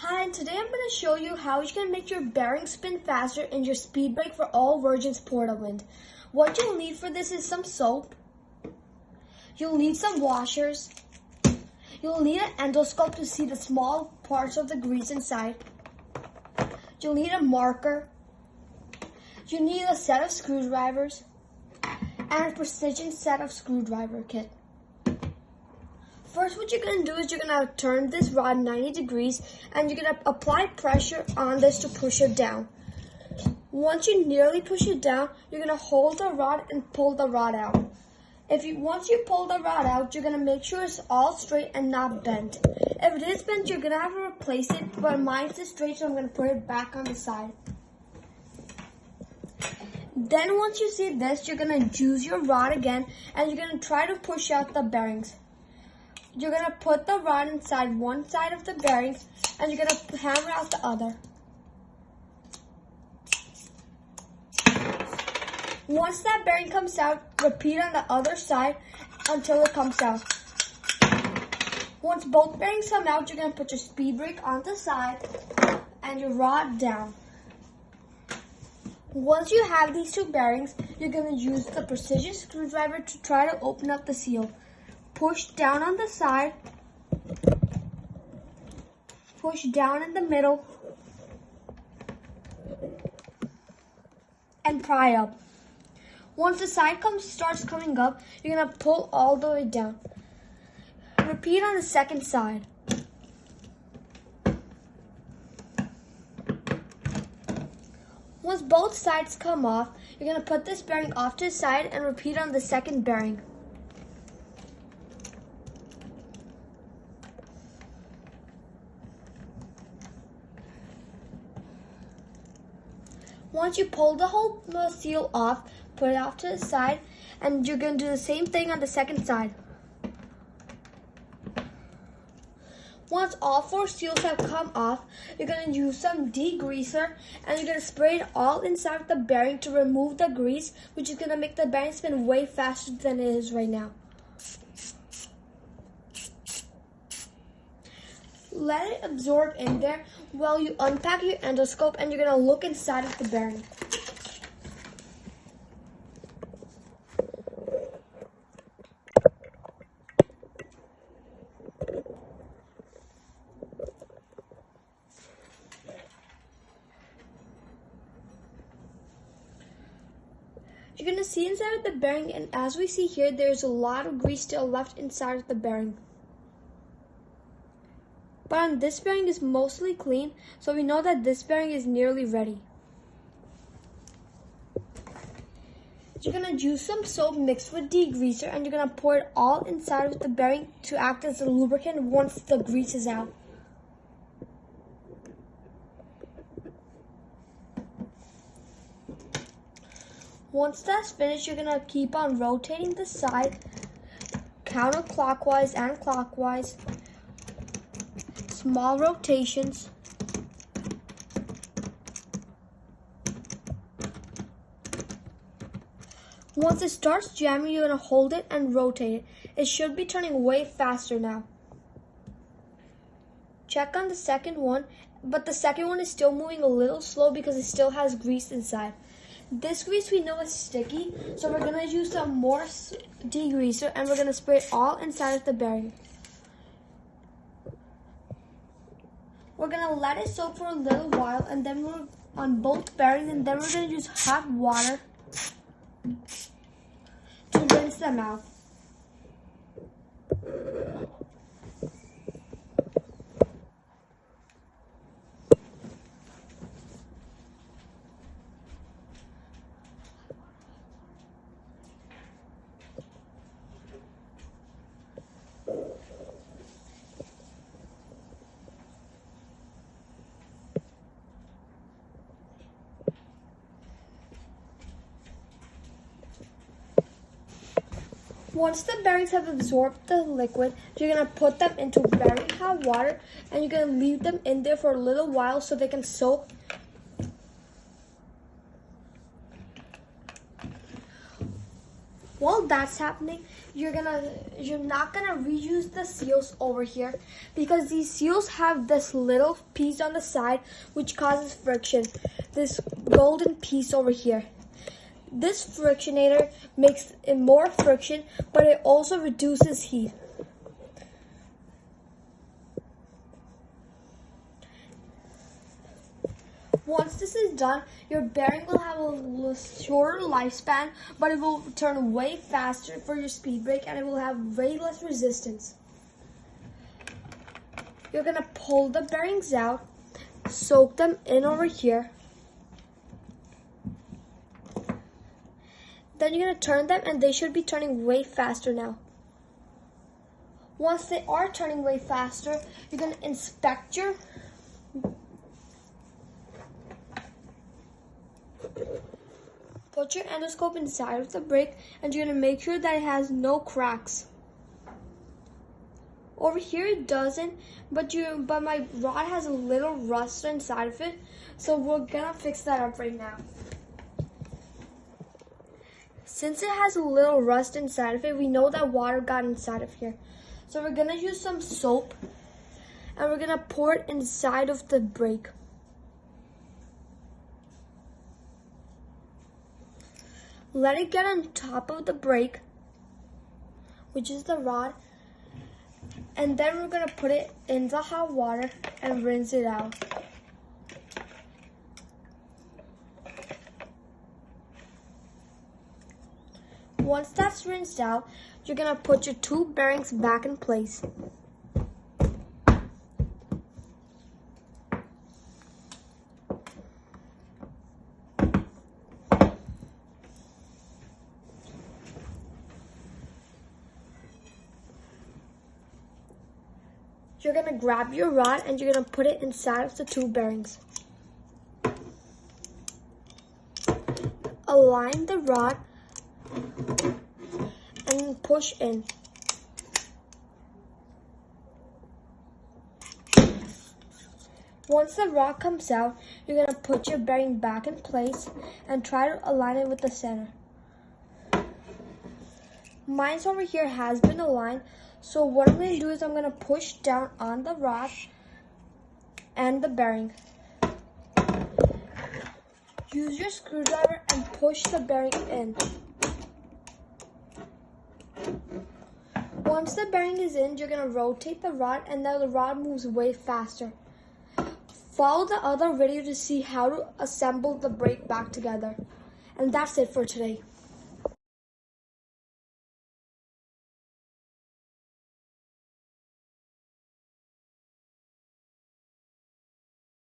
Hi, and today I'm going to show you how you can make your bearing spin faster in your speed brake for all versions PortaWind. What you'll need for this is some soap, you'll need some washers, you'll need an endoscope to see the small parts of the grease inside, you'll need a marker, you need a set of screwdrivers, and a precision set of screwdriver kit. First, what you're going to do is you're going to turn this rod 90 degrees and you're going to apply pressure on this to push it down. Once you nearly push it down, you're going to hold the rod and pull the rod out. Once you pull the rod out, you're going to make sure it's all straight and not bent. If it is bent, you're going to have to replace it, but mine's is straight, so I'm going to put it back on the side. Then once you see this, you're going to use your rod again and you're going to try to push out the bearings. You're going to put the rod inside one side of the bearings and you're going to hammer out the other. Once that bearing comes out, repeat on the other side until it comes out. Once both bearings come out, you're going to put your speed brake on the side and your rod down. Once you have these two bearings, you're going to use the precision screwdriver to try to open up the seal. Push down on the side, push down in the middle, and pry up. Once the side starts coming up, you're going to pull all the way down. Repeat on the second side. Once both sides come off, you're going to put this bearing off to the side and repeat on the second bearing. Once you pull the whole seal off, put it off to the side, and you're going to do the same thing on the second side. Once all four seals have come off, you're going to use some degreaser, and you're going to spray it all inside of the bearing to remove the grease, which is going to make the bearing spin way faster than it is right now. Let it absorb in there while you unpack your endoscope and you're going to look inside of the bearing. You're going to see inside of the bearing, and as we see here, there's a lot of grease still left inside of the bearing. But on this bearing is mostly clean, so we know that this bearing is nearly ready. You're going to use some soap mixed with degreaser and you're going to pour it all inside of the bearing to act as a lubricant once the grease is out. Once that's finished, you're going to keep on rotating the side counterclockwise and clockwise. Small rotations. Once it starts jamming, you're going to hold it and rotate it. It should be turning way faster now. Check on the second one, but the second one is still moving a little slow because it still has grease inside. This grease we know is sticky, so we're going to use some more degreaser and we're going to spray it all inside of the bearing. We're going to let it soak for a little while and then we're on both bearings, and then we're going to use hot water to rinse them out. Once the bearings have absorbed the liquid, you're going to put them into very hot water and you're going to leave them in there for a little while so they can soak. While that's happening, you're not gonna reuse the seals over here because these seals have this little piece on the side which causes friction. This golden piece over here. This frictionator makes it more friction, but it also reduces heat. Once this is done, your bearing will have a shorter lifespan, but it will turn way faster for your speed brake and it will have way less resistance. You're gonna pull the bearings out, soak them in over here. Then you're gonna turn them and they should be turning way faster now. Once they are turning way faster, you're gonna inspect your Put your endoscope inside of the brake and you're gonna make sure that it has no cracks. Over here it doesn't, but my rod has a little rust inside of it, so we're gonna fix that up right now. Since it has a little rust inside of it, we know that water got inside of here. So we're gonna use some soap and we're gonna pour it inside of the brake. Let it get on top of the brake, which is the rod, and then we're gonna put it in the hot water and rinse it out. Once that's rinsed out, you're gonna put your two bearings back in place. You're gonna grab your rod and you're gonna put it inside of the two bearings. Align the rod and push in. Once the rod comes out, you're gonna put your bearing back in place and try to align it with the center. Mine's over here has been aligned, so what I'm going to do is I'm going to push down on the rod and the bearing. Use your screwdriver and push the bearing in. Once the bearing is in, you're going to rotate the rod and now the rod moves way faster. Follow the other video to see how to assemble the brake back together. And that's it for today.